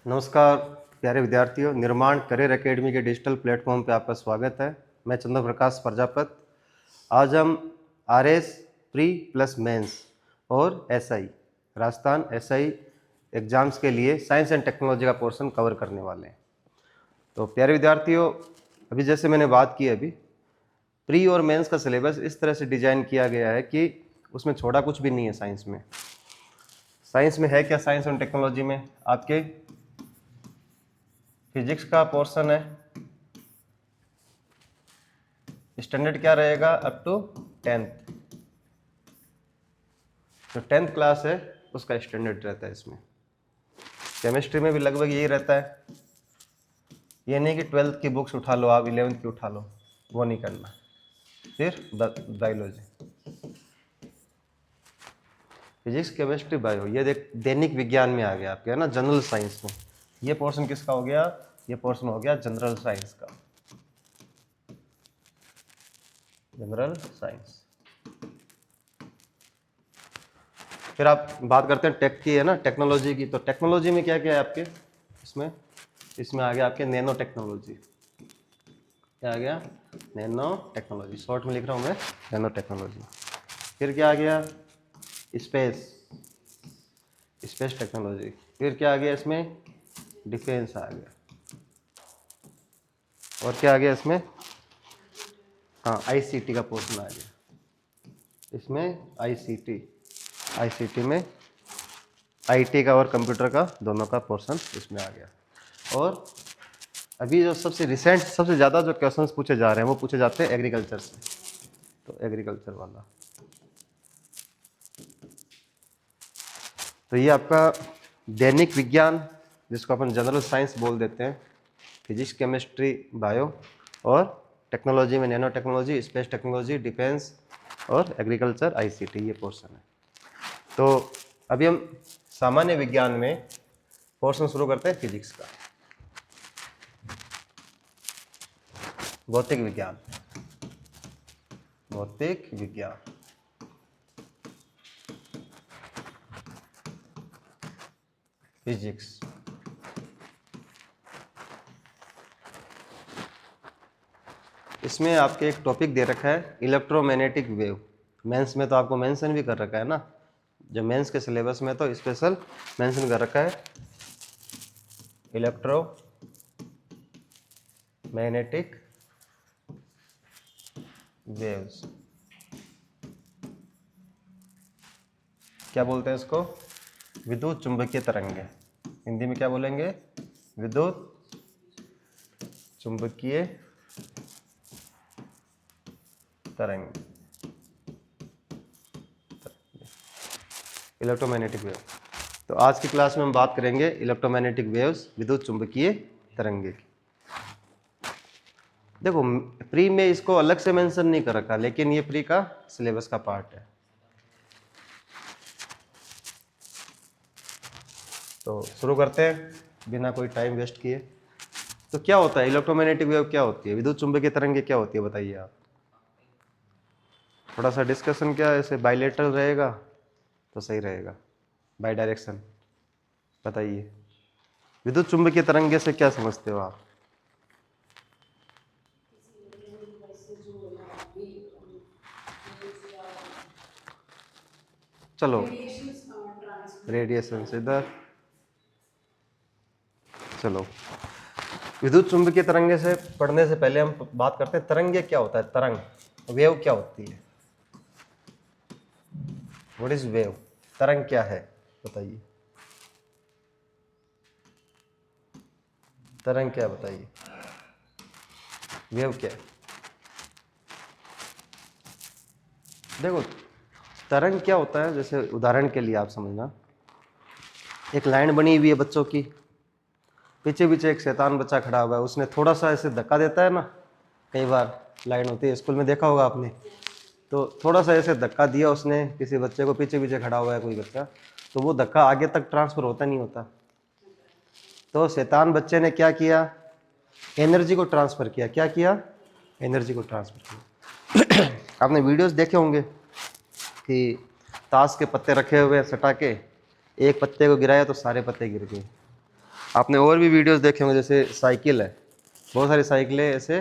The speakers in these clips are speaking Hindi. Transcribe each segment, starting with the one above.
नमस्कार प्यारे विद्यार्थियों, निर्माण करियर एकेडमी के डिजिटल प्लेटफॉर्म पे आपका स्वागत है। मैं चंद्र प्रकाश प्रजापत। आज हम आरएस प्री प्लस मेंस और एसआई राजस्थान एसआई एग्जाम्स के लिए साइंस एंड टेक्नोलॉजी का पोर्शन कवर करने वाले हैं। तो प्यारे विद्यार्थियों, अभी जैसे मैंने बात की, अभी प्री और मेंस का सिलेबस इस तरह से डिजाइन किया गया है कि उसमें छोड़ा कुछ भी नहीं है। साइंस में है क्या? साइंस एंड टेक्नोलॉजी में आपके फिजिक्स का पोर्शन है। स्टैंडर्ड क्या रहेगा? Up to 10th। जो 10th क्लास है उसका स्टैंडर्ड रहता है। इसमें केमिस्ट्री में भी लगभग यही रहता है। ये नहीं कि 12th की बुक्स उठा लो, आप 11th की उठा लो, वो नहीं करना। फिर बायोलॉजी, फिजिक्स, केमिस्ट्री, बायो, ये देख दैनिक विज्ञान में आ गया आपके, है ना, जनरल साइंस में। ये पोर्शन किसका हो गया? ये पोर्शन हो गया जनरल साइंस का। General science. फिर आप बात करते हैं टेक की, है ना, टेक्नोलॉजी की। तो टेक्नोलॉजी में क्या क्या है आपके? इसमें आ गया आपके नैनो टेक्नोलॉजी। क्या आ गया? Nano technology. शॉर्ट में लिख रहा हूँ मैं, नैनो टेक्नोलॉजी। फिर क्या आ गया? Space technology. फिर क्या आ गया इसमें? डिफेंस आ गया। और क्या आ गया इसमें? हाँ, आईसीटी का पोर्शन आ गया इसमें। आईसीटी में आईटी का और कंप्यूटर का दोनों का पोर्शन इसमें आ गया। और अभी जो सबसे रिसेंट, सबसे ज़्यादा जो क्वेश्चंस पूछे जा रहे हैं वो पूछे जाते हैं एग्रीकल्चर से। तो एग्रीकल्चर वाला, तो ये आपका दैनिक विज्ञान, जिसको अपन जनरल साइंस बोल देते हैं, फिजिक्स, केमिस्ट्री, बायो, और टेक्नोलॉजी में nano technology, space technology, defence और एग्रीकल्चर, आईसीटी, ये पोर्शन है। तो अभी हम सामान्य विज्ञान में पोर्शन शुरू करते हैं फिजिक्स का। भौतिक विज्ञान, फिजिक्स। इसमें आपके एक टॉपिक दे रखा है इलेक्ट्रोमैग्नेटिक वेव। मेंस में तो आपको मेंशन भी कर रखा है ना, जो मेंस के सिलेबस में तो स्पेशल मेंशन कर रखा है इलेक्ट्रोमैग्नेटिक वेव्स। क्या बोलते हैं इसको? विद्युत चुंबकीय तरंगे। हिंदी में क्या बोलेंगे? विद्युत चुंबकीय तरंग, इलेक्ट्रोमैग्नेटिक वेव। तो आज की क्लास में हम बात करेंगे इलेक्ट्रोमैग्नेटिक वेव्स, विद्युत चुंबकीय तरंगे की। देखो, प्री में इसको अलग से मेंशन नहीं कर रखा, लेकिन ये प्री का सिलेबस का पार्ट है। तो शुरू करते हैं बिना कोई टाइम वेस्ट किए। तो क्या होता है इलेक्ट्रोमैग्नेटिक वेव? क्या होती है विद्युत चुंबकीय तरंगे? क्या होती है बताइए आप। थोड़ा सा डिस्कशन, क्या ऐसे बाइलेटरल रहेगा तो सही रहेगा, बाई डायरेक्शन। बताइए, विद्युत चुंबकीय तरंगे से क्या समझते हो आप? चलो, रेडिएशन से इधर। चलो, विद्युत चुंबकीय तरंगे से पढ़ने से पहले हम बात करते हैं तरंगे क्या होता है। तरंग, वेव क्या होती है? What is wave? तरंग क्या है बताइए। तरंग क्या, बताइए, वेव क्या है? देखो, तरंग क्या होता है, जैसे उदाहरण के लिए आप समझना, एक लाइन बनी हुई है बच्चों की, पीछे पीछे एक शैतान बच्चा खड़ा हुआ है, उसने थोड़ा सा ऐसे धक्का देता है ना, कई बार लाइन होती है, स्कूल में देखा होगा आपने। तो थोड़ा सा ऐसे धक्का दिया उसने किसी बच्चे को, पीछे पीछे खड़ा हुआ है कोई बच्चा, तो वो धक्का आगे तक ट्रांसफर होता नहीं होता। तो शैतान बच्चे ने क्या किया? एनर्जी को ट्रांसफर किया। क्या किया? एनर्जी को ट्रांसफर किया। आपने वीडियोस देखे होंगे कि ताश के पत्ते रखे हुए सटा के, एक पत्ते को गिराया तो सारे पत्ते गिर गए। आपने और भी वीडियोस देखे होंगे, जैसे साइकिल है, बहुत सारी साइकिलें ऐसे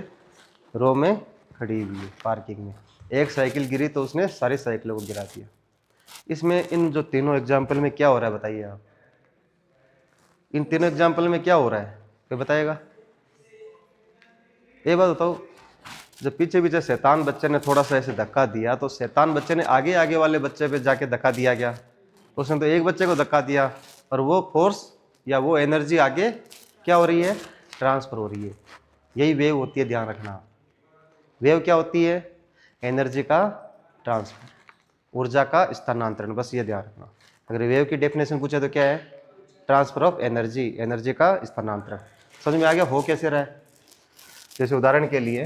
रो में खड़ी हुई है पार्किंग में, एक साइकिल गिरी तो उसने सारी साइकिलों को गिरा दिया। इसमें इन जो तीनों एग्जाम्पल में क्या हो रहा है बताइए आप, इन तीनों एग्जाम्पल में क्या हो रहा है कोई बताएगा? ये बात बताओ, जब पीछे पीछे शैतान बच्चे ने थोड़ा सा ऐसे धक्का दिया तो शैतान बच्चे ने आगे आगे वाले बच्चे पे जाके धक्का दिया क्या? उसने तो एक बच्चे को धक्का दिया, और वो फोर्स या वो एनर्जी आगे क्या हो रही है? ट्रांसफर हो रही है। यही वेव होती है, ध्यान रखना। वेव क्या होती है? एनर्जी का ट्रांसफर, ऊर्जा का स्थानांतरण, बस ये ध्यान रखना। अगर वेव की डेफिनेशन पूछे तो क्या है? ट्रांसफर ऑफ एनर्जी, एनर्जी का स्थानांतरण। समझ में आ गया हो कैसे रहा है? जैसे उदाहरण के लिए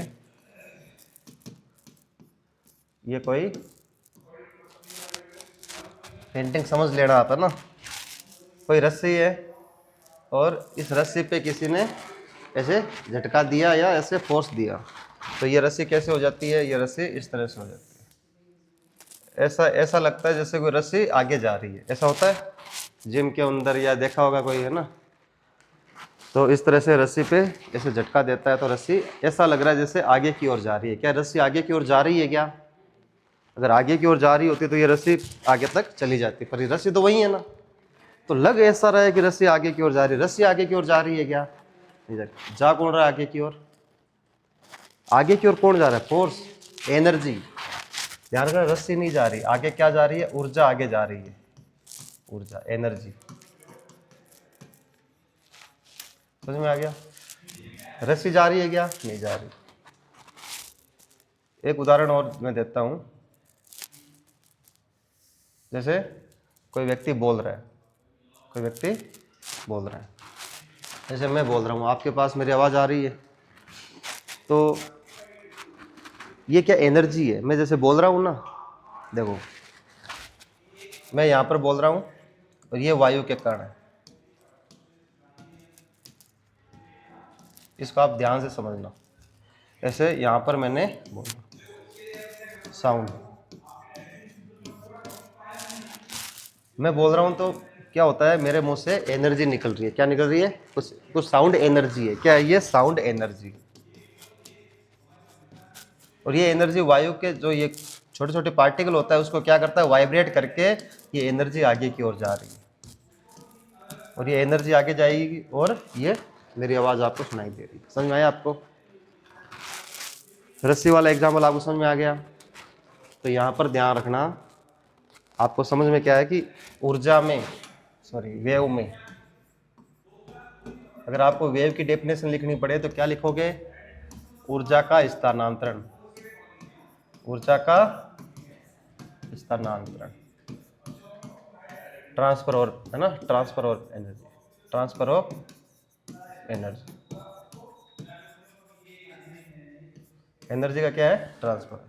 ये कोई पेंटिंग समझ लेना आप, है ना, कोई रस्सी है और इस रस्सी पे किसी ने ऐसे झटका दिया या ऐसे फोर्स दिया, तो ये रस्सी कैसे हो जाती है? ये रस्सी इस तरह से हो जाती है। ऐसा ऐसा लगता है जैसे कोई रस्सी आगे जा रही है, ऐसा होता है जिम के अंदर, या देखा होगा कोई, है ना, तो इस तरह से रस्सी पे ऐसे झटका देता है तो रस्सी ऐसा लग रहा है जैसे आगे की ओर जा रही है। क्या रस्सी आगे की ओर जा रही है क्या? अगर आगे की ओर जा रही होती तो ये रस्सी आगे तक चली जाती, पर ये रस्सी तो वही है ना। तो लग ऐसा रहा है कि रस्सी आगे की ओर जा रही है, रस्सी आगे की ओर जा रही है क्या? नहीं जा रही। जा कौन रहा है आगे की ओर? आगे की ओर कौन जा रहा है? Force, energy. ध्यान रखना, रस्सी नहीं जा रही आगे, क्या जा रही है? ऊर्जा आगे जा रही है, ऊर्जा, एनर्जी। समझ में आ गया? रस्सी जा रही है क्या? नहीं जा रही। एक उदाहरण और मैं देता हूं, जैसे कोई व्यक्ति बोल रहा है, कोई व्यक्ति बोल रहा है, जैसे मैं बोल रहा हूं, आपके पास मेरी आवाज आ रही है, तो ये क्या एनर्जी है? मैं जैसे बोल रहा हूं ना, देखो मैं यहां पर बोल रहा हूं और ये वायु के कण है, इसको आप ध्यान से समझना। ऐसे यहां पर मैंने बोला साउंड, मैं बोल रहा हूं तो क्या होता है? मेरे मुंह से एनर्जी निकल रही है। क्या निकल रही है? कुछ कुछ साउंड एनर्जी है। क्या है ये? Sound energy. और ये एनर्जी वायु के जो ये छोटे छोटे पार्टिकल होता है उसको क्या करता है? वाइब्रेट करके ये एनर्जी आगे की ओर जा रही है, और ये एनर्जी आगे जाएगी और ये मेरी आवाज आपको सुनाई दे रही है। समझ में आया आपको? रस्सी वाला एग्जाम्पल आपको समझ में आ गया? तो यहां पर ध्यान रखना, आपको समझ में क्या है कि ऊर्जा में, सॉरी वेव में, अगर आपको वेव की डेफिनेशन लिखनी पड़े तो क्या लिखोगे? ऊर्जा का स्थानांतरण, ऊर्जा का स्थानांतरण, ट्रांसफर, और है ना, ट्रांसफर और energy, transfer of energy. Energy का क्या है? ट्रांसफर।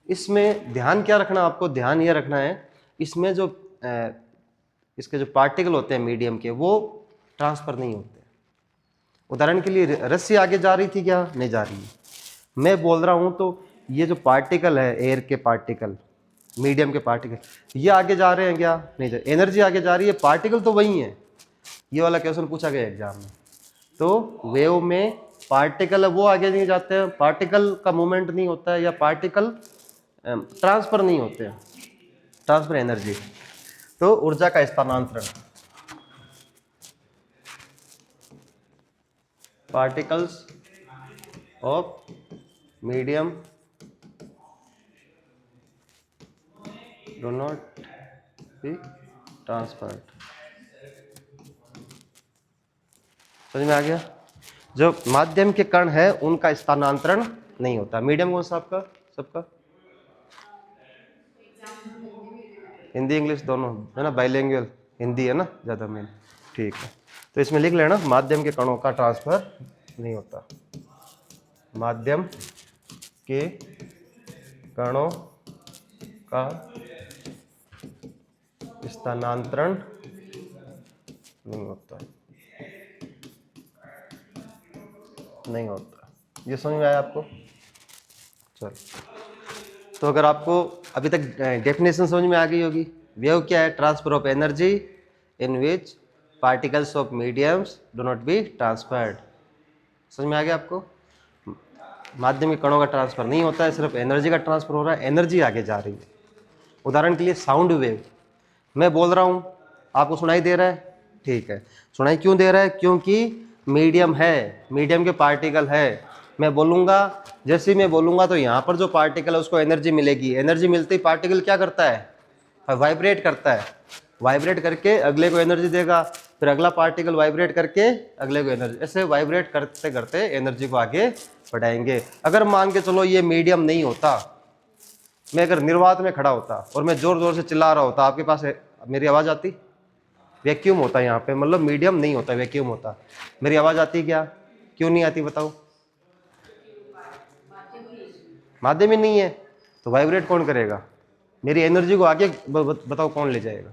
इसमें ध्यान क्या रखना आपको? ध्यान ये रखना है इसमें जो इसके जो पार्टिकल होते हैं मीडियम के, वो ट्रांसफर नहीं होते। उदाहरण के लिए रस्सी आगे जा रही थी क्या? नहीं जा रही है। मैं बोल रहा हूं तो ये जो पार्टिकल है, एयर के पार्टिकल, मीडियम के पार्टिकल, ये आगे जा रहे हैं क्या? नहीं जा। एनर्जी आगे जा रही है, पार्टिकल तो वही है। ये वाला क्वेश्चन पूछा गया एग्जाम में। तो वेव में पार्टिकल है वो आगे नहीं जाते हैं, पार्टिकल का मूवमेंट नहीं होता है, या पार्टिकल ट्रांसफर नहीं होते हैं, ट्रांसफर एनर्जी। तो ऊर्जा का स्थानांतरण, particles of medium do not be transferred. समझ में आ गया? जो माध्यम के कण है उनका स्थानांतरण नहीं होता। मीडियम कौन सा आपका सबका? हिंदी इंग्लिश दोनों है ना, बाइलिंगुअल हिंदी है ना ज़्यादा मेन। ठीक है, तो इसमें लिख लेना माध्यम के कणों का ट्रांसफर नहीं होता, माध्यम के कणों का स्थानांतरण नहीं होता, नहीं होता। ये समझ में आया आपको? चलो, तो अगर आपको अभी तक डेफिनेशन समझ में आ गई होगी। वेव क्या है? Transfer of energy in which particles of mediums do not be transferred. समझ में आ गया आपको? माध्यम के कणों का ट्रांसफर नहीं होता है, सिर्फ एनर्जी का ट्रांसफर हो रहा है, एनर्जी आगे जा रही है। उदाहरण के लिए साउंड वेव, मैं बोल रहा हूँ, आपको सुनाई दे रहा है, ठीक है। सुनाई क्यों दे रहा है? क्योंकि मीडियम है, मीडियम के पार्टिकल है। मैं बोलूँगा, जैसे ही मैं बोलूँगा तो यहाँ पर जो पार्टिकल है उसको एनर्जी मिलेगी। एनर्जी मिलते ही पार्टिकल क्या करता है? वाइब्रेट करता है। वाइब्रेट करके अगले को एनर्जी देगा, फिर अगला पार्टिकल वाइब्रेट करके अगले को एनर्जी, ऐसे वाइब्रेट करते करते एनर्जी को आगे बढ़ाएंगे। अगर मान के चलो ये मीडियम नहीं होता, मैं अगर निर्वात में खड़ा होता और मैं जोर जोर से चिल्ला रहा होता, आपके पास मेरी आवाज़ आती? वैक्यूम होता है यहाँ पे, मतलब मीडियम नहीं होता, वैक्यूम होता। मेरी आवाज़ आती क्या? क्यों नहीं आती बताओ? माध्यम ही नहीं है, तो वाइब्रेट कौन करेगा? मेरी एनर्जी को आगे बताओ कौन ले जाएगा?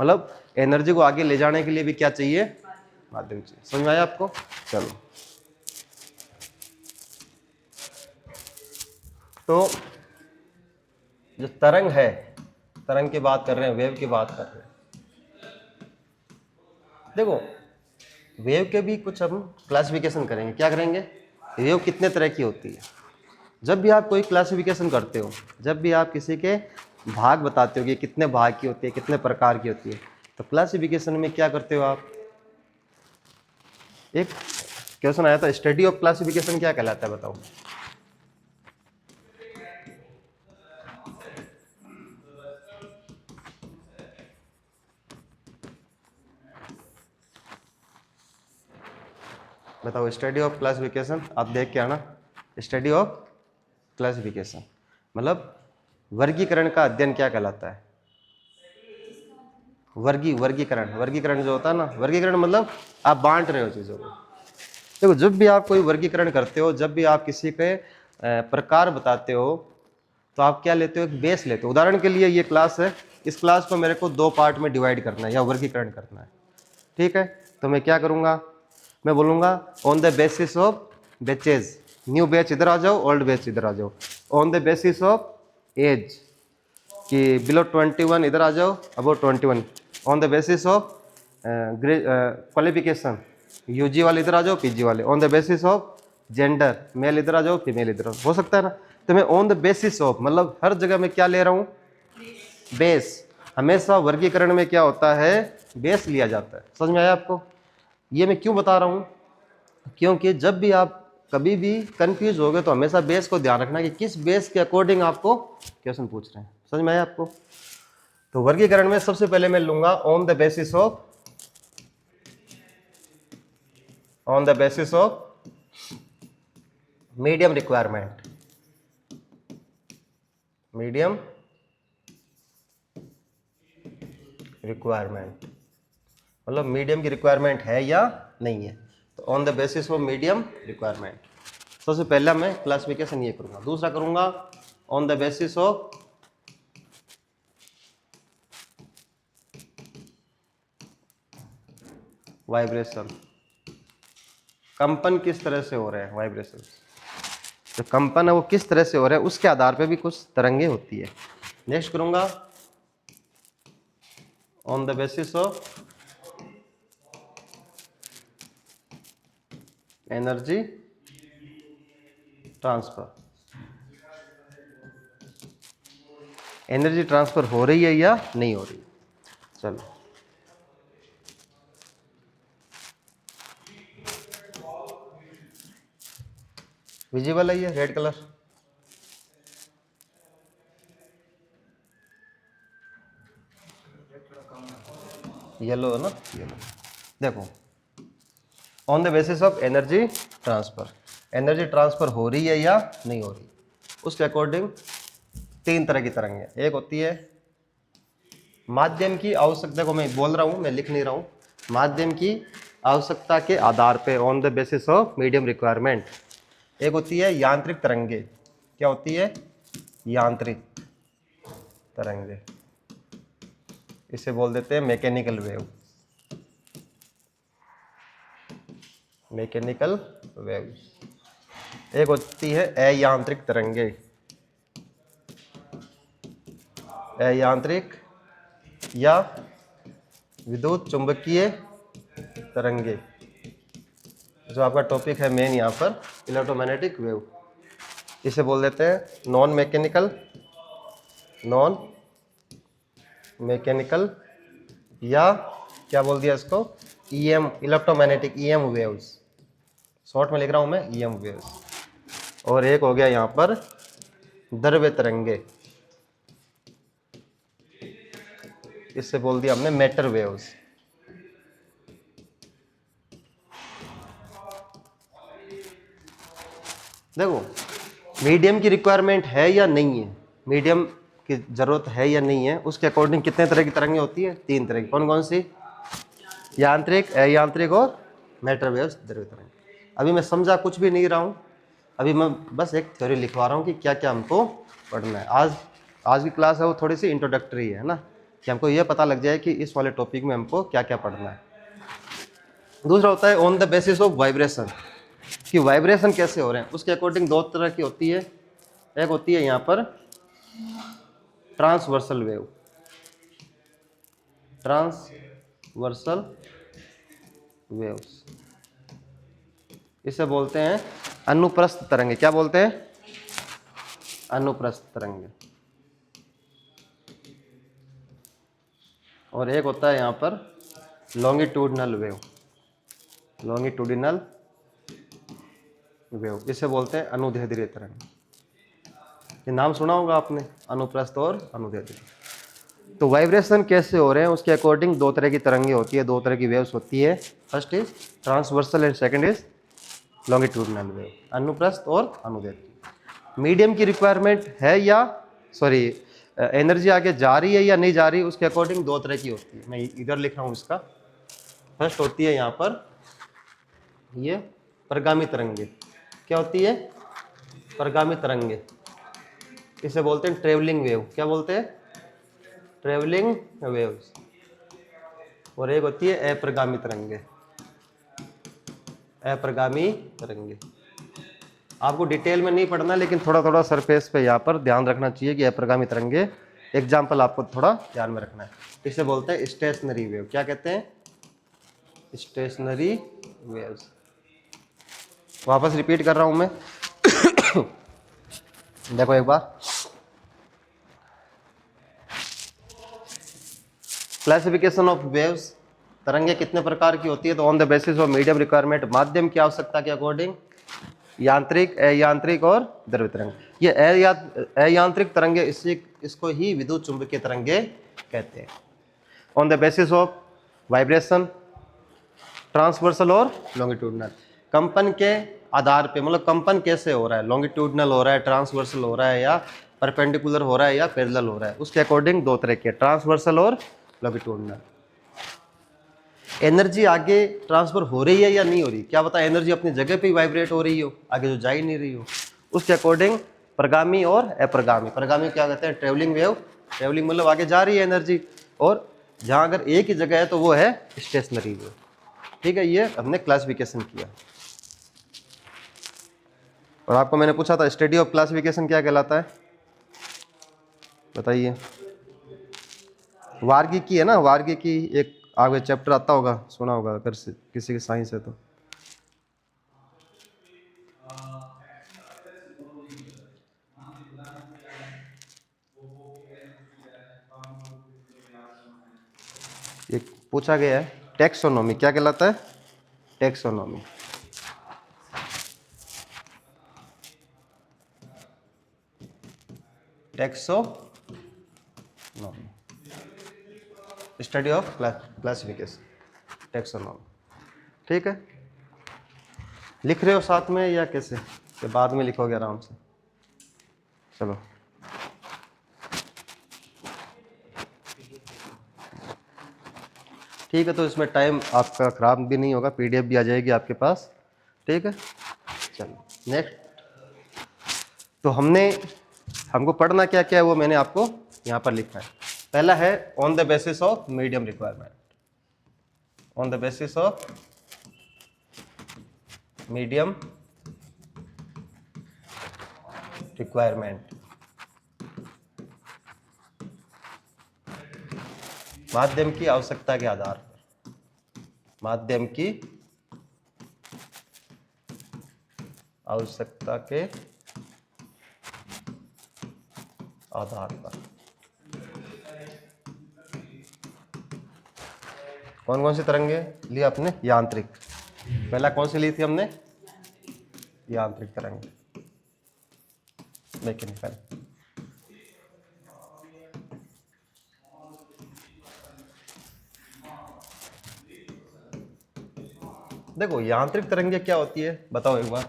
मतलब एनर्जी को आगे ले जाने के लिए भी क्या चाहिए? माध्यम चाहिए। समझ में आया आपको? चलो, तो जो तरंग है, तरंग की बात कर रहे हैं, वेव की बात कर रहे हैं। देखो, वेव के भी कुछ हम क्लासिफिकेशन करेंगे। क्या करेंगे? वेव कितने तरह की होती है। जब भी आप कोई क्लासिफिकेशन करते हो, जब भी आप किसी के भाग बताते हो कि कितने भाग की होती है, कितने प्रकार की होती है, तो क्लासिफिकेशन में क्या करते हो आप? एक क्वेश्चन आया था, स्टडी ऑफ क्लासिफिकेशन क्या कहलाता है बताओ? बताओ, स्टडी ऑफ क्लासिफिकेशन आप देख के आना। स्टडी ऑफ क्लासिफिकेशन मतलब वर्गीकरण का अध्ययन क्या कहलाता है? वर्गीकरण, वर्गीकरण जो होता है ना, वर्गीकरण मतलब आप बांट रहे हो चीज़ों को। देखो, जब भी आप कोई वर्गीकरण करते हो, जब भी आप किसी के प्रकार बताते हो, तो आप क्या लेते हो? एक बेस लेते हो। उदाहरण के लिए ये क्लास है, इस क्लास को मेरे को 2 पार्ट में डिवाइड करना है या वर्गीकरण करना है, ठीक है। तो मैं क्या करूँगा? मैं बोलूँगा on the basis of batches, new batch इधर आ जाओ, ओल्ड बैच इधर आ जाओ। On the basis of age, कि बिलो 21 इधर आ जाओ, above 21। On the basis of qualification, UG वाले इधर आ जाओ, पीजी वाले। On the basis of gender, male इधर आ जाओ, फीमेल इधर आ जाओ। हो सकता है ना? तो मैं ऑन द बेसिस ऑफ मतलब हर जगह में क्या ले रहा हूँ? बेस। हमेशा वर्गीकरण में क्या होता है? बेस लिया जाता है। समझ में आया आपको? ये मैं क्यों बता रहा हूँ? क्योंकि जब भी आप कभी भी कंफ्यूज हो गए तो हमेशा बेस को ध्यान रखना कि किस बेस के अकॉर्डिंग आपको क्वेश्चन पूछ रहे हैं। समझ में आया आपको? तो वर्गीकरण में सबसे पहले मैं लूंगा on the basis of medium requirement. Medium requirement मतलब मीडियम की रिक्वायरमेंट है या नहीं है, तो on the basis of medium requirement. सबसे पहला मैं क्लासिफिकेशन ये करूंगा। दूसरा करूंगा on the basis of vibration, कंपन किस तरह से हो रहे हैं, वाइब्रेशन जो कंपन है वो किस तरह से हो रहा है, उसके आधार पे भी कुछ तरंगे होती है। नेक्स्ट करूंगा on the basis of energy transfer, energy transfer हो रही है या नहीं हो रही। चलो, विजिबल है ये रेड कलर? येलो है ना? येलो। देखो, on the basis of energy transfer, energy transfer हो रही है या नहीं हो रही, उसके अकॉर्डिंग 3 तरह की तरंगें। एक होती है माध्यम की आवश्यकता को, मैं बोल रहा हूँ, मैं लिख नहीं रहा हूँ, माध्यम की आवश्यकता के आधार पे on the basis of medium requirement. एक होती है यांत्रिक तरंगे। क्या होती है? यांत्रिक तरंगे, इसे बोल देते हैं मैकेनिकल वेव। Mechanical wave. एक होती है अयांत्रिक तरंगे, अयांत्रिक या विद्युत चुंबकीय तरंगे, जो आपका टॉपिक है मेन यहाँ पर इलेक्ट्रोमैग्नेटिक वेव, इसे बोल देते हैं नॉन मैकेनिकल या क्या बोल दिया इसको, EM, electromagnetic EM waves, short में लिख रहा हूं मैं ईएम वेव्स। और एक हो गया यहाँ पर द्रव्य तरंगे, इससे बोल दिया हमने मैटर वेव्स। देखो मीडियम की रिक्वायरमेंट है या नहीं है, मीडियम की जरूरत है या नहीं है, उसके अकॉर्डिंग कितने तरह की तरंगे होती है, 3 तरह की। कौन कौन सी? यांत्रिक, अयांत्रिक और मैटर वेव्स, द्रव्य तरंग। अभी मैं समझा कुछ भी नहीं रहा हूँ, अभी मैं बस एक थ्योरी लिखवा रहा हूँ कि क्या क्या हमको पढ़ना है। आज की क्लास है वो थोड़ी सी इंट्रोडक्टरी है ना, कि हमको ये पता लग जाए कि इस वाले टॉपिक में हमको क्या क्या पढ़ना है। दूसरा होता है on the basis of vibration, कि वाइब्रेशन कैसे हो रहे हैं, उसके अकॉर्डिंग 2 तरह की होती है। एक होती है यहाँ पर ट्रांसवर्सल वेव, ट्रांसवर्सल वेव्स, इसे बोलते हैं अनुप्रस्थ तरंगे। क्या बोलते हैं? अनुप्रस्थ तरंगे। और एक होता है यहाँ पर लॉन्गिट्यूडिनल वेव, लॉन्गिट्यूडिनल वेव, इसे बोलते हैं अनुदैर्ध्य तरंग। ये नाम सुना होगा आपने, अनुप्रस्थ और अनुदैर्ध्य। तो वाइब्रेशन कैसे हो रहे हैं उसके अकॉर्डिंग 2 तरह की तरंगे होती है, 2 तरह की वेव्स होती है। First is transversal and second is longitudinal wave, अनुप्रस्थ और अनुदैर्ध्य। मीडियम की रिक्वायरमेंट है या सॉरी एनर्जी आगे जा रही है या नहीं जा रही, उसके अकॉर्डिंग 2 तरह की होती है। मैं इधर लिख रहा हूँ इसका। फर्स्ट होती है यहाँ पर ये परगामी तरंगे। क्या होती है? परगामी तरंगे, इसे बोलते हैं ट्रेवलिंग वेव। क्या बोलते हैं? Travelling waves. और एक होती है अप्रगामी तरंगे, अप्रगामी तरंगे। आपको डिटेल में नहीं पढ़ना, लेकिन थोड़ा थोड़ा सरफेस पे यहाँ पर ध्यान रखना चाहिए कि अप्रगामी तरंगे, एग्जाम्पल आपको थोड़ा ध्यान में रखना है। इसे बोलते हैं स्टेशनरी वेव। क्या कहते हैं? Stationery waves. वापस रिपीट कर रहा हूं मैं देखो एक बार, क्लासिफिकेशन ऑफ वेव्स, तरंगे कितने प्रकार की होती है? तो on the basis of medium requirement, माध्यम की आवश्यकता के अकॉर्डिंग यांत्रिक, अयांत्रिक और द्रव्य तरंग। ये अयांत्रिक तरंगे, इसको ही विद्युत चुंबकीय तरंगे कहते हैं। On the basis of vibration, transversal और लॉन्गिट्यूडिनल, कंपन के आधार पे, मतलब कंपन कैसे हो रहा है, लॉन्गिट्यूडिनल हो रहा है, ट्रांसवर्सल हो रहा है, या परपेंडिकुलर हो रहा है, या पैरेलल हो रहा है, उसके अकॉर्डिंग 2 तरह के, ट्रांसवर्सल और लॉन्गिट्यूडिनल। एनर्जी आगे ट्रांसफर हो रही है या नहीं हो रही, क्या पता एनर्जी अपनी जगह पे ही वाइब्रेट हो रही हो, आगे जो जा ही नहीं रही हो, उसके अकॉर्डिंग प्रगामी और अप्रगामी। प्रगामी क्या कहते हैं? Travelling wave. ट्रेवलिंग मतलब आगे जा रही है एनर्जी, और जहां अगर एक ही जगह है तो वो है स्टेशनरी वेव। ठीक है, ये हमने क्लासिफिकेशन किया। और आपको मैंने पूछा था स्टडी ऑफ क्लासिफिकेशन क्या कहलाता है, बताइए। वार्गिकी है ना, वार्गिकी एक आगे चैप्टर आता होगा, सुना होगा अगर किसी की साइंस है तो। एक पूछा गया है टेक्सोनॉमी, क्या कहलाता है? Taxonomy. Taxonomy, study of classification, taxonomy. ठीक है, लिख रहे हो साथ में या कैसे, कि बाद में लिखोगे आराम से? चलो, ठीक है, तो इसमें टाइम आपका खराब भी नहीं होगा, पीडीएफ भी आ जाएगी आपके पास। ठीक है, चलो नेक्स्ट। तो हमको पढ़ना क्या क्या है वो मैंने आपको यहाँ पर लिखा है। पहला है on the basis of medium requirement, on the basis of medium requirement, माध्यम की आवश्यकता के आधार पर। माध्यम की आवश्यकता के आधार पर। कौन कौन सी तरंगे ली आपने? यांत्रिक। पहला कौन सी ली थी हमने? यांत्रिक तरंग, मैकेनिकल। देखो यांत्रिक तरंगे क्या होती है बताओ एक बार।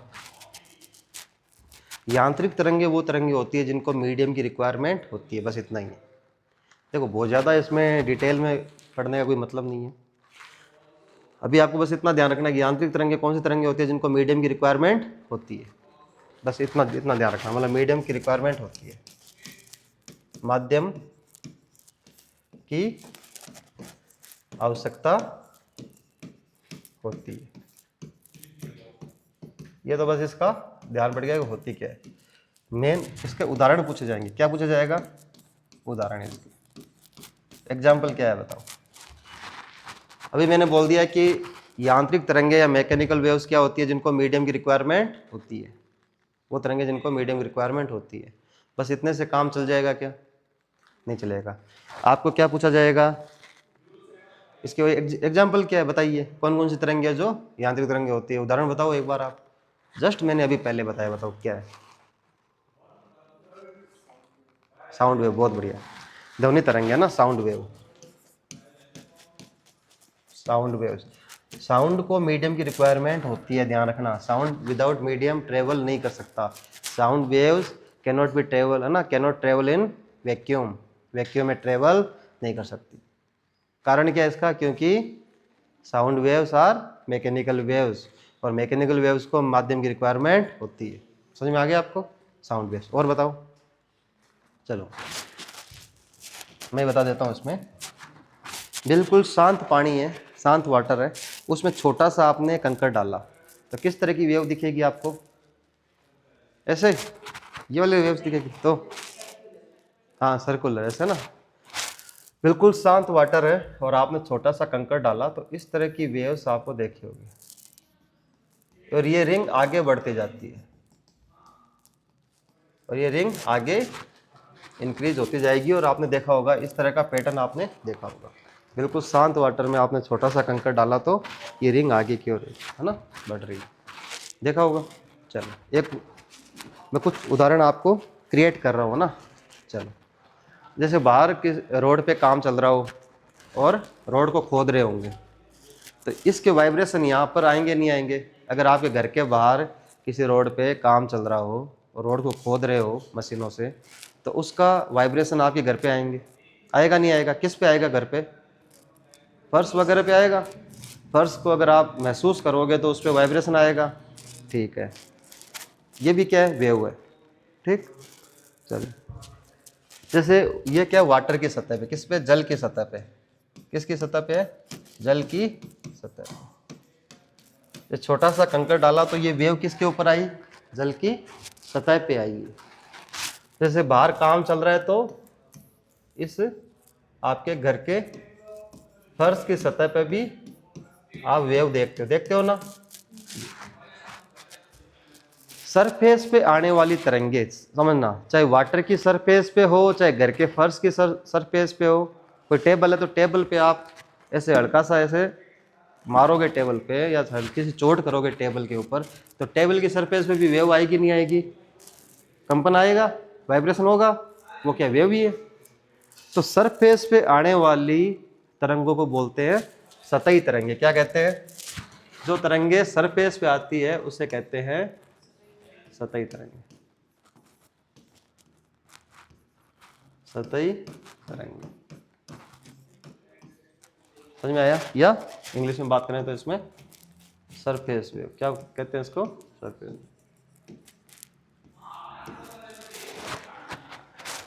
यांत्रिक तरंगे वो तरंगे होती है जिनको मीडियम की रिक्वायरमेंट होती है, बस इतना ही है। देखो बहुत ज़्यादा इसमें डिटेल में पढ़ने का कोई मतलब नहीं है। अभी आपको बस इतना ध्यान रखना कि यांत्रिक तरंगे कौन सी तरंगे होती है जिनको मीडियम की रिक्वायरमेंट होती है, बस इतना इतना ध्यान रखना। मतलब मीडियम की रिक्वायरमेंट होती है, माध्यम की आवश्यकता होती है। ये तो बस इसका ध्यान पड़ गया कि होती क्या है। मेन इसके उदाहरण पूछे जाएंगे। क्या पूछा जाएगा? उदाहरण। एग्जाम्पल क्या है बताओ। अभी मैंने बोल दिया कि यांत्रिक तरंगे या मैकेनिकल वेव्स क्या होती है जिनको मीडियम की रिक्वायरमेंट होती है, वो तरंगे जिनको मीडियम की रिक्वायरमेंट होती है। बस इतने से काम चल जाएगा क्या? नहीं चलेगा। आपको क्या पूछा जाएगा? इसके एग्जाम्पल क्या है बताइए। कौन कौन सी तरंगे है जो यांत्रिक तरंगे होती है? उदाहरण बताओ एक बार आप। जस्ट मैंने अभी पहले बताया, बताओ क्या है? साउंड वेव, बहुत बढ़िया। ध्वनि तरंग है ना, sound wave. Sound waves, sound को मीडियम की रिक्वायरमेंट होती है, ध्यान रखना। साउंड विदाउट मीडियम ट्रेवल नहीं कर सकता। Sound waves can not be travel, है ना, cannot travel in vacuum. Vacuum में ट्रेवल नहीं कर सकती। कारण क्या है इसका? क्योंकि sound waves are mechanical waves, और मैकेनिकल वेव्स को माध्यम की रिक्वायरमेंट होती है। समझ में आ गया आपको? Sound waves. और बताओ, चलो मैं बता देता हूँ। इसमें बिल्कुल शांत पानी है, शांत वाटर है, उसमें छोटा सा आपने कंकड़ डाला तो किस तरह की वेव दिखेगी आपको? ऐसे, ये वाली वेव्स दिखेगी तो, हाँ सर्कुलर, ऐसे ना। बिल्कुल शांत वाटर है और आपने छोटा सा कंकड़ डाला तो इस तरह की वेव्स आपको देखी होगी। और ये रिंग आगे बढ़ती जाती है, और ये रिंग आगे इंक्रीज होती जाएगी, और आपने देखा होगा इस तरह का पैटर्न आपने देखा होगा। बिल्कुल शांत वाटर में आपने छोटा सा कंकड़ डाला तो ये रिंग आगे की ओर है ना, बढ़ रही है, देखा होगा। चलो एक मैं कुछ उदाहरण आपको क्रिएट कर रहा हूँ ना। चलो जैसे बाहर के रोड पे काम चल रहा हो और रोड को खोद रहे होंगे, तो इसके वाइब्रेशन यहाँ पर आएंगे नहीं आएंगे? अगर आपके घर के बाहर किसी रोड पे काम चल रहा हो और रोड को खोद रहे हो मशीनों से, तो उसका वाइब्रेशन आपके घर पे आएंगे, आएगा नहीं आएगा? किस पे आएगा? घर पे, फर्श वगैरह पे आएगा। फर्श को अगर आप महसूस करोगे तो उस पर वाइब्रेशन आएगा, ठीक है। ये भी क्या है? वेव है, ठीक। चलो जैसे ये क्या, वाटर की सतह पे, किस पे? जल की सतह पे। किसकी सतह पे है? जल की सतह पे। ये छोटा सा कंकड़ डाला तो ये वेव किसके ऊपर आई? जल की सतह पे आई। जैसे बाहर काम चल रहा है तो इस आपके घर के फर्श की सतह पे भी आप वेव देखते हो ना। सरफेस पे आने वाली तरंगे समझना, चाहे वाटर की सरफेस पे हो, चाहे घर के फर्श की सरफेस पे हो। कोई टेबल है तो टेबल पे आप ऐसे हल्का सा ऐसे मारोगे टेबल पे, या हल्की सी चोट करोगे टेबल के ऊपर, तो टेबल की सरफेस पे भी वेव आएगी नहीं आएगी? कंपन आएगा, वाइब्रेशन होगा, वो क्या वेव ही है। तो सरफेस पे आने वाली तरंगों को बोलते हैं सतही तरंगे। क्या कहते हैं? जो तरंगे सरफेस पे आती है उसे कहते हैं सतही तरंगे। सतही तरंगे, समझ में आया? या इंग्लिश में बात करें तो इसमें सरफेस वेव, क्या कहते हैं इसको? सरफेस।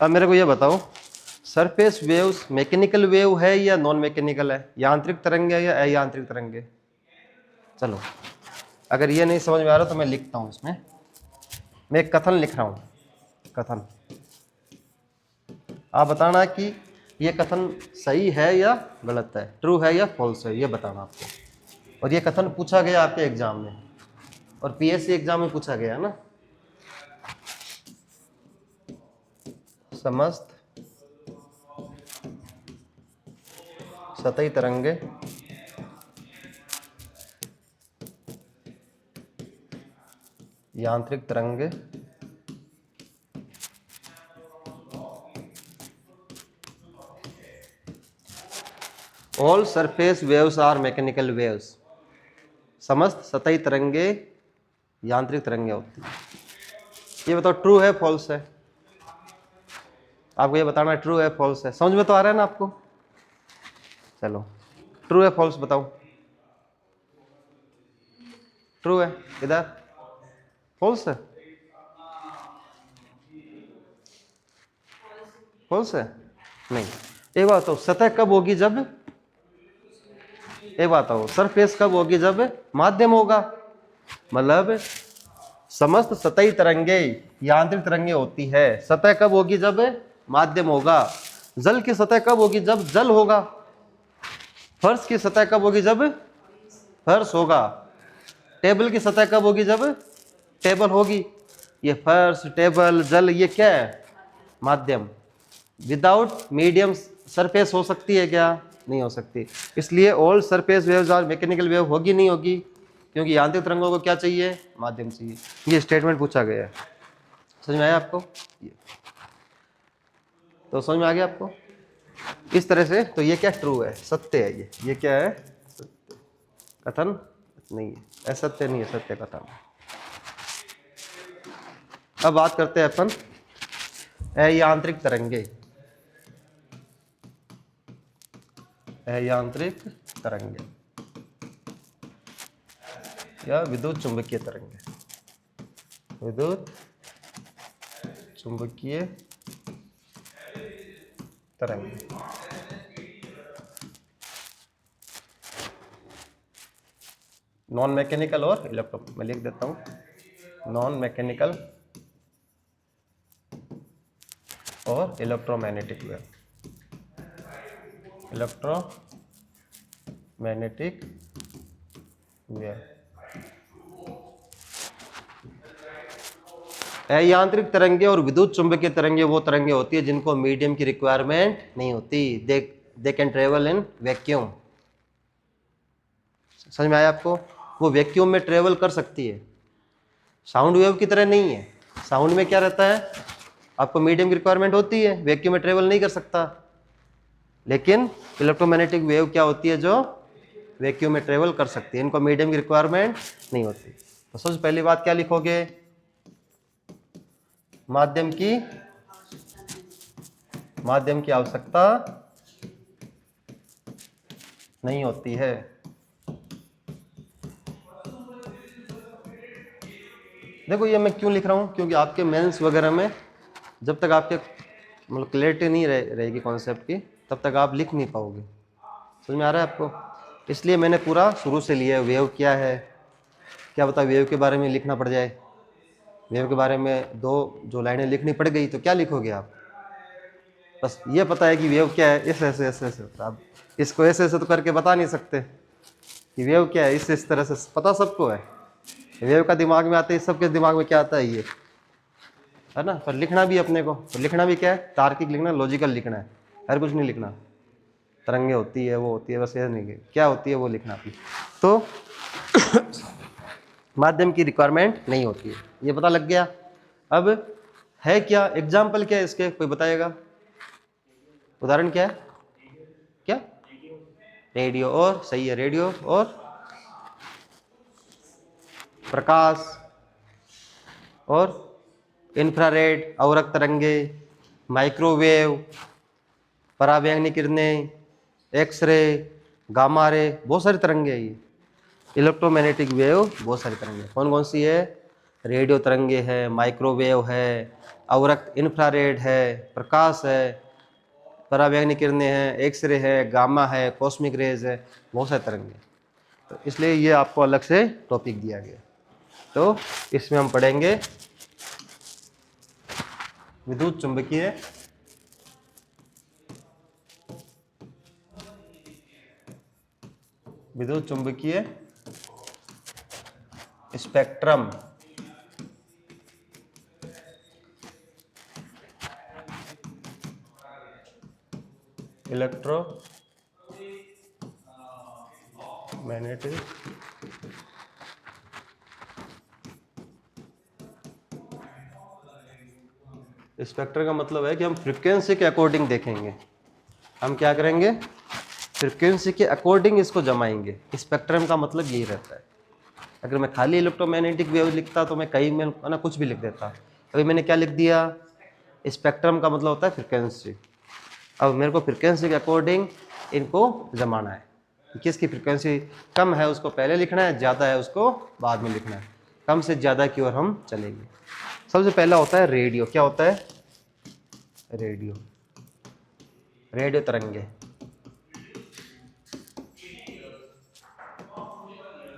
अब मेरे को ये बताओ, सरफेस वेव्स मैकेनिकल वेव है या नॉन मैकेनिकल है? यांत्रिक तरंगे है या अयांत्रिक तरंगे? चलो अगर ये नहीं समझ में आ रहा तो मैं लिखता हूं इसमें। मैं एक कथन लिख रहा हूं, कथन। आप बताना कि ये कथन सही है या गलत है, ट्रू है या फॉल्स है, ये बताना आपको। और ये कथन पूछा गया आपके एग्जाम में, और पीएससी एग्जाम में पूछा गया ना। समस्त सतही तरंगे यांत्रिक तरंगे all surface waves are mechanical waves. समस्त सतही तरंगे यांत्रिक तरंगे होती है। ये बताओ ट्रू है फॉल्स है? आपको ये बताना ट्रू है फॉल्स है। समझ में तो आ रहा है ना आपको? चलो ट्रू है फॉल्स बताओ। ट्रू है, इधर फॉल्स है, फॉल्स है नहीं। एक बात तो सतह कब होगी जब, एक बात हो सरफेस कब होगी जब माध्यम होगा। मतलब समस्त सतही तरंगे यांत्रिक तरंगे होती है। सतह कब होगी जब माध्यम होगा। जल की सतह कब होगी जब जल होगा। फर्श की सतह कब होगी जब फर्श होगा। टेबल की सतह कब होगी जब टेबल होगी। ये फर्श टेबल जल ये क्या है, माध्यम। विदाउट मीडियम सरफेस हो सकती है क्या, नहीं हो सकती। इसलिए all surface waves are mechanical wave होगी नहीं होगी, क्योंकि यांत्रिक तरंगों को क्या चाहिए, माध्यम चाहिए। ये स्टेटमेंट पूछा गया है। समझ में आया आपको? तो समझ में आ गया आपको इस तरह से। तो ये क्या ट्रू है, सत्य है। ये क्या है, कथन नहीं है, असत्य नहीं है, सत्य कथन। अब बात करते हैं अपन अयांत्रिक तरंगे। अयांत्रिक तरंगे या विद्युत चुंबकीय तरंगे। विद्युत चुंबकीय तरंगे नॉन मैकेनिकल और इलेक्ट्रो, मैं लिख देता हूं नॉन मैकेनिकल और इलेक्ट्रोमैग्नेटिक वेव। Electromagnetic wave. अयांत्रिक तरंगे और विद्युत चुंबकीय तरंगे वो तरंगे होती है जिनको मीडियम की रिक्वायरमेंट नहीं होती। They can travel in vacuum. समझ में आया आपको? वो वैक्यूम में ट्रेवल कर सकती है, साउंड वेव की तरह नहीं है। साउंड में क्या रहता है, आपको मीडियम की रिक्वायरमेंट होती है, वैक्यूम में ट्रेवल नहीं कर सकता। लेकिन इलेक्ट्रोमैग्नेटिक वेव क्या होती है, जो वैक्यूम में ट्रेवल कर सकती है, इनको मीडियम की रिक्वायरमेंट नहीं होती। तो सबसे पहली बात क्या लिखोगे, माध्यम की आवश्यकता नहीं होती है। देखो ये मैं क्यों लिख रहा हूं, क्योंकि आपके मेंस वगैरह में जब तक आपके मतलब क्लैरिटी नहीं रहेगी कॉन्सेप्ट की, तब तक आप लिख नहीं पाओगे। समझ में आ रहा है आपको? इसलिए मैंने पूरा शुरू से लिया। वेव क्या है, क्या बता वेव के बारे में लिखना पड़ जाए, वेव के बारे में दो जो लाइनें लिखनी पड़ गई तो क्या लिखोगे आप। बस ये पता है कि वेव क्या है, ऐसे ऐसे ऐसे ऐसे। आप इसको ऐसे ऐसे तो करके बता नहीं सकते कि वेव क्या है, इस तरह से पता सबको है। वेव का दिमाग में आते ही सबके दिमाग में क्या आता है, ये है ना। पर लिखना भी अपने को, तो लिखना भी क्या है, तार्किक लिखना, लॉजिकल लिखना है, हर कुछ नहीं लिखना। तरंगे होती है, वो होती है, बस ये नहीं क्या होती है वो लिखना अपनी। तो माध्यम की रिक्वायरमेंट नहीं होती है, ये पता लग गया। अब है क्या, एग्जाम्पल क्या है इसके, कोई बताएगा? उदाहरण क्या है, क्या? रेडियो, और सही है, रेडियो और प्रकाश और इंफ्रारेड अवरक्त तरंगे, माइक्रोवेव, पराबैंगनी किरणें, एक्सरे, गामा रे, बहुत सारी तरंगे है ये। इलेक्ट्रोमैग्नेटिक वेव बहुत सारी तरंगे, कौन कौन सी है, रेडियो तरंगे है, माइक्रोवेव है, अवरक्त इंफ्रारेड है, प्रकाश है, पराबैंगनी किरणें हैं, एक्सरे है, गामा है, कॉस्मिक रेज है, बहुत सारे तरंगे। तो इसलिए ये आपको अलग से टॉपिक दिया गया। तो इसमें हम पढ़ेंगे विद्युत चुंबकीय स्पेक्ट्रम इलेक्ट्रोमैग्नेटिक स्पेक्ट्रम का मतलब है कि हम फ्रीक्वेंसी के अकॉर्डिंग देखेंगे। हम क्या करेंगे? फ्रीक्वेंसी के अकॉर्डिंग इसको जमाएंगे। स्पेक्ट्रम का मतलब यही रहता है। अगर मैं खाली इलेक्ट्रोमैग्नेटिक वेव लिखता तो मैं कहीं में ना कुछ भी लिख देता। अभी मैंने क्या लिख दिया? स्पेक्ट्रम का मतलब होता है फ्रीक्वेंसी। अब मेरे को फ्रीक्वेंसी के अकॉर्डिंग इनको जमाना है। किसकी फ्रीक्वेंसी कम है उसको पहले लिखना है, ज़्यादा है उसको बाद में लिखना है। कम से ज़्यादा की ओर हम चलेंगे। सबसे पहला होता है रेडियो। क्या होता है? रेडियो, रेडियो तरंगे।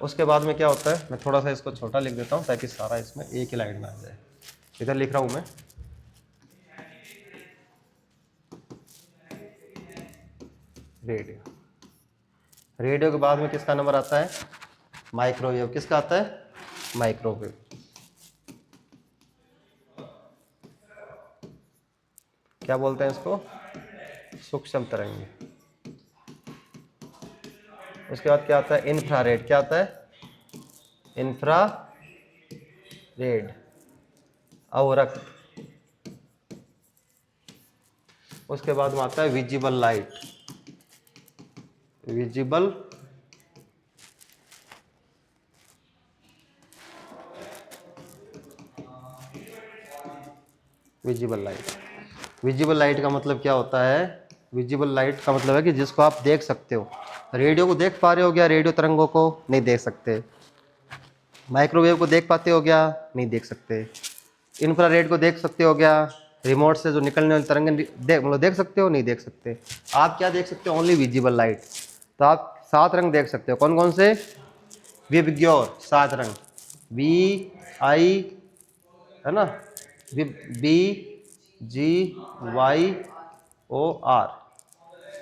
उसके बाद में क्या होता है? मैं थोड़ा सा इसको छोटा लिख देता हूँ ताकि सारा इसमें एक ही लाइन में आ जाए। इधर लिख रहा हूँ मैं रेडियो। रेडियो के बाद में किसका नंबर आता है? माइक्रोवेव। किसका आता है? माइक्रोवेव। क्या बोलते हैं इसको? सूक्ष्म तरंगे। उसके बाद क्या आता है? इंफ्रारेड। क्या आता है? इंफ्रारेड, अवरक्त। उसके बाद में आता है visible light. Visible visible light. Visible light का मतलब क्या होता है? विजिबल लाइट का मतलब है कि जिसको आप देख सकते हो। रेडियो को देख पा रहे हो क्या? रेडियो तरंगों को नहीं देख सकते। माइक्रोवेव को देख पाते हो क्या? नहीं देख सकते। इंफ्रारेड को देख सकते हो क्या? रिमोट से जो निकलने वाली तरंगें मतलब देख सकते हो? नहीं देख सकते। आप क्या देख सकते हो? Only visible light. तो आप 7 रंग देख सकते हो। कौन कौन से? विबग्योर 7 रंग। बी आई, है ना, B G Y O R.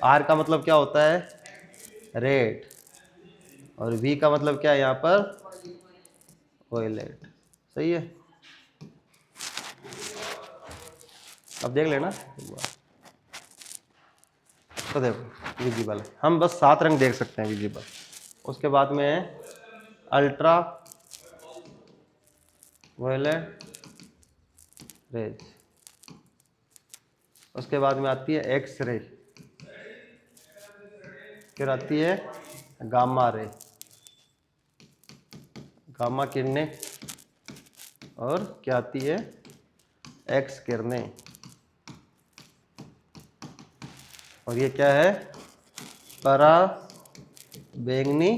R का मतलब क्या होता है? रेड। और वी का मतलब क्या है यहाँ पर? वायलेट। सही है। अब देख लेना। तो देखो विजिबल है, हम बस 7 रंग देख सकते हैं विजिबल। उसके बाद में है अल्ट्रा वायलेट रेज। उसके बाद में आती है एक्स रे। फिर आती है गामा रे, गामा किरणें। और क्या आती है? एक्स किरणें। और ये क्या है? परा बैंगनी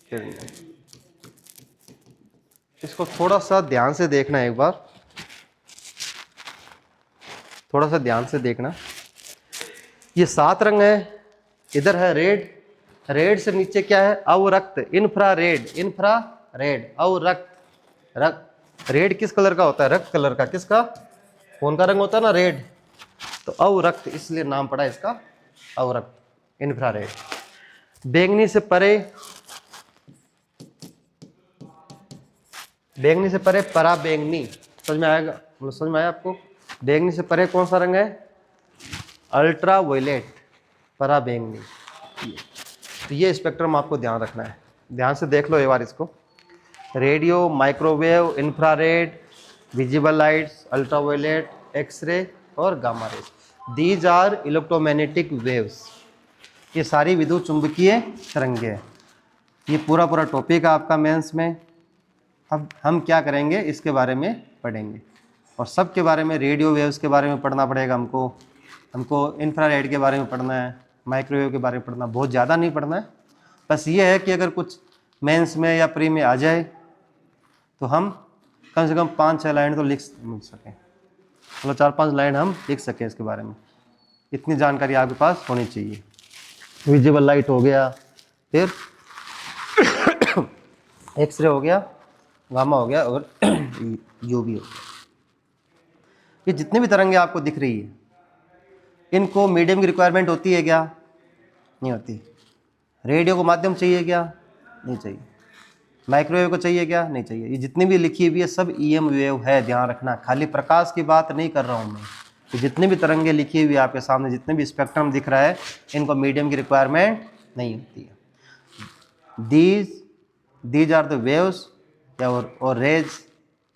किरणें। इसको थोड़ा सा ध्यान से देखना, एक बार थोड़ा सा ध्यान से देखना। ये 7 रंग है। इधर है रेड। रेड से नीचे क्या है? अवरक्त, इंफ्रारेड। इंफ्रारेड, अवरक्त। रक्त। रेड किस कलर का होता है? रक्त कलर का। किसका? कौन का रंग होता है ना? रेड। तो अवरक्त, इसलिए नाम पड़ा इसका अवरक्त, इंफ्रारेड। बैंगनी से परे, बैंगनी से परे परा बैंगनी। समझ में आएगा? मतलब समझ में आया आपको? बैंगनी से परे कौन सा रंग है? अल्ट्रा वायलेट, परा बैंगनी। तो ये स्पेक्ट्रम आपको ध्यान रखना है। ध्यान से देख लो एक बार इसको। Radio, microwave, infrared, visible lights, ultraviolet, x-ray और gamma rays. These are electromagnetic waves. ये सारी विद्युत चुंबकीय तरंगे हैं। ये पूरा पूरा टॉपिक है आपका मेंस में। अब हम क्या करेंगे? इसके बारे में पढ़ेंगे। और सब के बारे में, रेडियो वेव्स के बारे में पढ़ना पड़ेगा हमको। हमको इंफ्रारेड के बारे में पढ़ना है, माइक्रोवेव के बारे में पढ़ना। बहुत ज़्यादा नहीं पढ़ना है। बस ये है कि अगर कुछ मेंस में या प्री में आ जाए तो हम कम से कम 5-6 लाइन तो लिख सकें। मतलब 4-5 लाइन हम लिख सकें इसके बारे में। इतनी जानकारी आपके पास होनी चाहिए। विजिबल लाइट हो गया, फिर एक्सरे हो गया, गामा हो गया और यूवी हो गया। ये जितनी भी तरंगें आपको दिख रही है, इनको मीडियम की रिक्वायरमेंट होती है क्या? नहीं होती। रेडियो को माध्यम चाहिए क्या? नहीं चाहिए। माइक्रोवेव को चाहिए क्या? नहीं चाहिए। ये जितनी भी लिखी हुई है सब EM वेव है, ध्यान रखना। खाली प्रकाश की बात नहीं कर रहा हूँ मैं। तो जितनी भी तरंगे लिखी हुई है आपके सामने, जितने भी स्पेक्ट्रम दिख रहा है, इनको मीडियम की रिक्वायरमेंट नहीं होती है। these are the waves or rays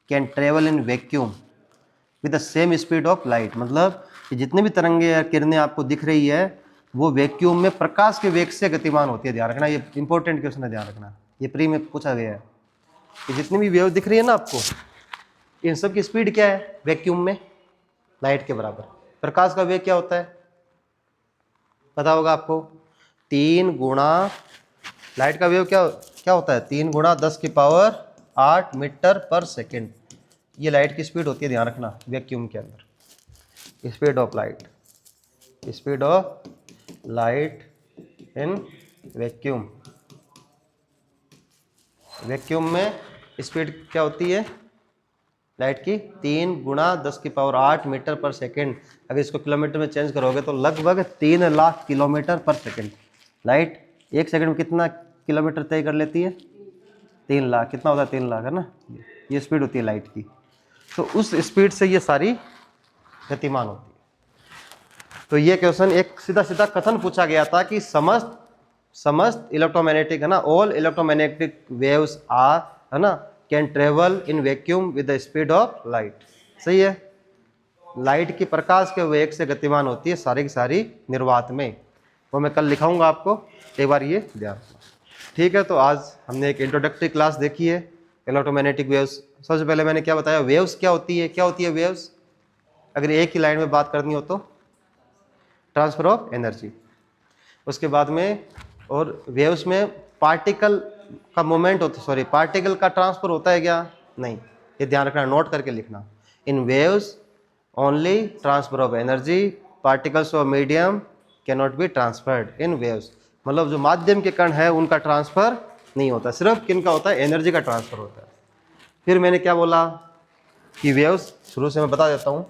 can travel in vacuum with the same speed of light। मतलब कि जितने भी तरंगे या किरणें आपको दिख रही है वो वैक्यूम में प्रकाश के वेग से गतिमान होती है। ध्यान रखना, ये इंपॉर्टेंट क्वेश्चन है, ध्यान रखना, ये प्री में पूछा गया है कि जितनी भी वेव दिख रही है ना आपको, इन सब की स्पीड क्या है वैक्यूम में? लाइट के बराबर। प्रकाश का वेग क्या होता है पता होगा आपको? 3 गुणा लाइट का वेव क्या होता है? 3 गुणा 10⁸ मीटर पर सेकेंड। ये लाइट की स्पीड होती है, ध्यान रखना, वैक्यूम के अंदर। Speed of light, speed of light in vacuum. Vacuum में स्पीड क्या होती है लाइट की? 3 गुणा 10⁸ मीटर पर सेकेंड। अगर इसको किलोमीटर में चेंज करोगे तो लगभग 3 लाख किलोमीटर पर सेकेंड। लाइट 1 सेकंड में कितना किलोमीटर तय कर लेती है? 3 लाख। कितना होता है? 3 लाख, है ना। ये स्पीड होती है लाइट की। तो उस स्पीड से ये सारी गतिमान होती है। तो ये क्वेश्चन एक सीधा सीधा कथन पूछा गया था कि समस्त इलेक्ट्रोमैग्नेटिक, है ना, ऑल इलेक्ट्रोमैग्नेटिक वेव्स आर, है ना, can travel in vacuum with the speed of light. सही है। लाइट की प्रकाश के वेग से गतिमान होती है सारी की सारी निर्वात में। वो मैं कल लिखाऊंगा आपको, एक बार ये ध्यान रखना। ठीक है, तो आज हमने एक इंट्रोडक्टरी क्लास देखी है इलेक्ट्रोमैग्नेटिक वेव्स। सबसे पहले मैंने क्या बताया? वेव्स क्या होती है? क्या होती है वेव्स? अगर एक ही लाइन में बात करनी हो तो ट्रांसफर ऑफ एनर्जी। उसके बाद में और वेव्स में पार्टिकल का मूवमेंट होता है, सॉरी, पार्टिकल का ट्रांसफर होता है क्या? नहीं। ये ध्यान रखना, नोट करके लिखना। In waves only transfer of energy, particles of medium can not be transferred in waves. मतलब जो माध्यम के कण है उनका ट्रांसफर नहीं होता, सिर्फ किन का होता है? एनर्जी का ट्रांसफर होता है। फिर मैंने क्या बोला कि वेव्स, शुरू से मैं बता देता हूं।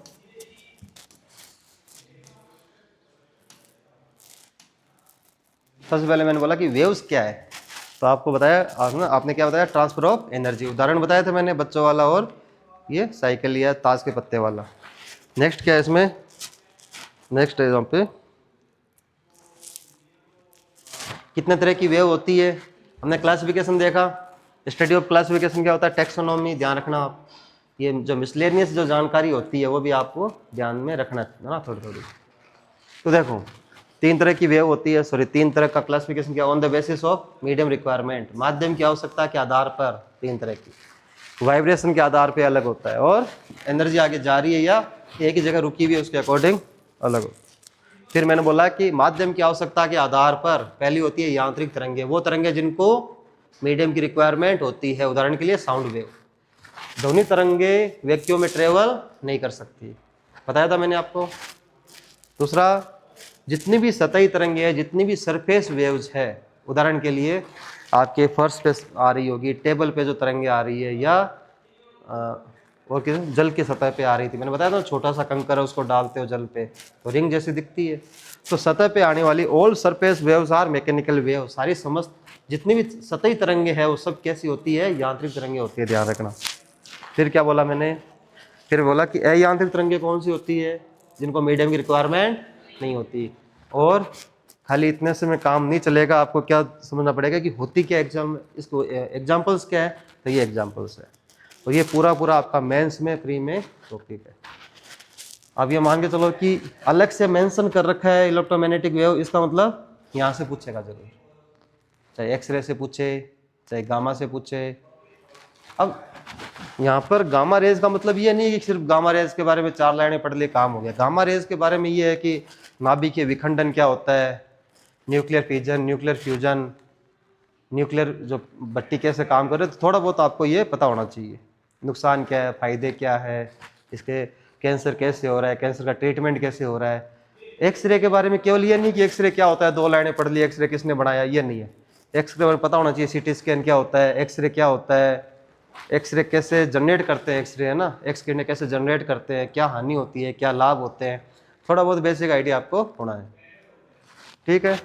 सबसे पहले मैंने बोला कि वेव्स क्या है, तो आपको बताया आपने क्या बताया? Transfer of energy. उदाहरण बताया था मैंने, बच्चों वाला और ये साइकिल या ताश के पत्ते वाला। नेक्स्ट क्या है इसमें? नेक्स्ट है यहाँ पे कितने तरह की वेव होती है। हमने क्लासिफिकेशन देखा। स्टडी ऑफ क्लासिफिकेशन क्या होता है? टेक्सोनॉमी। ध्यान रखना आप, ये जो मिसलेनियस जो जानकारी होती है वो भी आपको ध्यान में रखना है ना, थोड़ी थोड़ी। तो देखो 3 तरह की वेव होती है, सॉरी 3 तरह का क्लासिफिकेशन क्या? On the basis of medium requirement, माध्यम की आवश्यकता के आधार पर 3 तरह की। वाइब्रेशन के आधार पे अलग होता है, और एनर्जी आगे जा रही है या एक ही जगह रुकी हुई है उसके अकॉर्डिंग अलग होता है। फिर मैंने बोला कि माध्यम की आवश्यकता के आधार पर पहली होती है यांत्रिक तरंगे, वो तरंगे जिनको मीडियम की रिक्वायरमेंट होती है। उदाहरण के लिए साउंड वेव। ध्वनि तरंगे वैक्यूम में ट्रेवल नहीं कर सकती, बताया था मैंने आपको। दूसरा, जितनी भी सतही तरंगे है, जितनी भी सरफेस वेव्स है, उदाहरण के लिए आपके फर्श पे आ रही होगी, टेबल पे जो तरंगे आ रही है, या और किस जल की सतह पे आ रही थी। मैंने बताया था छोटा सा कंकर है, उसको डालते हो जल पे तो रिंग जैसी दिखती है। तो सतह पे आने वाली all surface waves are mechanical wave. सारी समस्त जितनी भी सतही तरंगे है वो सब कैसी होती है? यांत्रिक तरंगे होती है, ध्यान रखना। फिर क्या बोला मैंने? फिर बोला कि अयांत्रिक तरंगे कौन सी होती है? जिनको मीडियम की रिक्वायरमेंट नहीं होती। और खाली इतने से में काम नहीं चलेगा, आपको क्या समझना पड़ेगा कि होती क्या इसको एग्जाम्पल्स क्या है। तो ये एग्जाम्पल्स है, और ये पूरा आपका मेंस में प्री में टॉपिक है। अब ये मान के चलो कि अलग से मेंशन कर रखा है इलेक्ट्रोमैग्नेटिक वेव, इसका मतलब यहाँ से पूछेगा जरूर, चाहे एक्सरे से पूछे, चाहे गामा से पूछे। अब यहाँ पर गामा रेज का मतलब ये नहीं है कि सिर्फ गामा रेज के बारे में 4 लाइनें पढ़ ले काम हो गया। गामा रेज के बारे में ये है कि नाभिकीय विखंडन क्या होता है, nuclear fission, nuclear fusion, nuclear जो भट्टी कैसे काम कर रहे हैं, तो थोड़ा बहुत आपको ये पता होना चाहिए। नुकसान क्या है, फायदे क्या है, इसके कैंसर कैसे हो रहा है, कैंसर का ट्रीटमेंट कैसे हो रहा है। एक्सरे के बारे में केवल ये नहीं कि एक्सरे क्या होता है, 2 लाइनें पढ़ ली, एक्सरे किसने बनाया, ये नहीं है। एक्सरे में पता होना चाहिए सीटी स्कैन क्या होता है, एक्सरे क्या होता है, एक्सरे कैसे जनरेट करते हैं, एक्सरे, है ना, एक्स किरणें कैसे जनरेट करते हैं, क्या हानि होती है, क्या लाभ होते हैं। थोड़ा बहुत बेसिक आइडिया आपको होना है, ठीक है।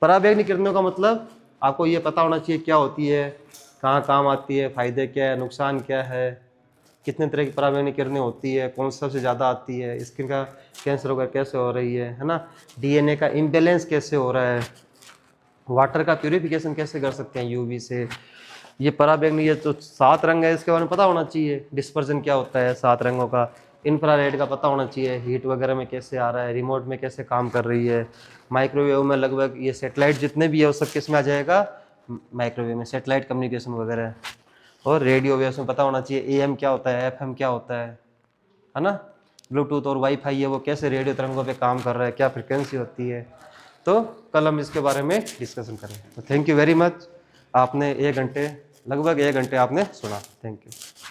पराबैंगनी किरणों का मतलब आपको ये पता होना चाहिए क्या होती है, कहाँ काम आती है, फ़ायदे क्या है, नुकसान क्या है, कितने तरह की पराबैंगनी किरणें होती है, कौन सी सबसे ज़्यादा आती है, स्किन का कैंसर वगैरह कैसे हो रही है ना, डीएनए का इम्बैलेंस कैसे हो रहा है, वाटर का प्यूरिफिकेशन कैसे कर सकते हैं यूवी से। ये पराबैंगनी, ये तो 7 रंग है, इसके बारे में पता होना चाहिए। डिस्पर्जन क्या होता है 7 रंगों का, इंफ्रारेड का पता होना चाहिए, हीट वगैरह में कैसे आ रहा है, रिमोट में कैसे काम कर रही है, माइक्रोवेव में लगभग ये सेटेलाइट जितने भी है वो सब किस में आ जाएगा, माइक्रोवेव में, सेटेलाइट कम्युनिकेशन वगैरह। और रेडियो वेव्स में पता होना चाहिए एएम क्या होता है, एफएम क्या होता है ना। ब्लूटूथ और वाईफाई है वो कैसे रेडियो तरंगों पे काम कर रहा है, क्या फ्रिक्वेंसी होती है। तो कल हम इसके बारे में डिस्कशन करें। तो थैंक यू वेरी मच, आपने 1 घंटे, लगभग 1 घंटे आपने सुना। Thank you.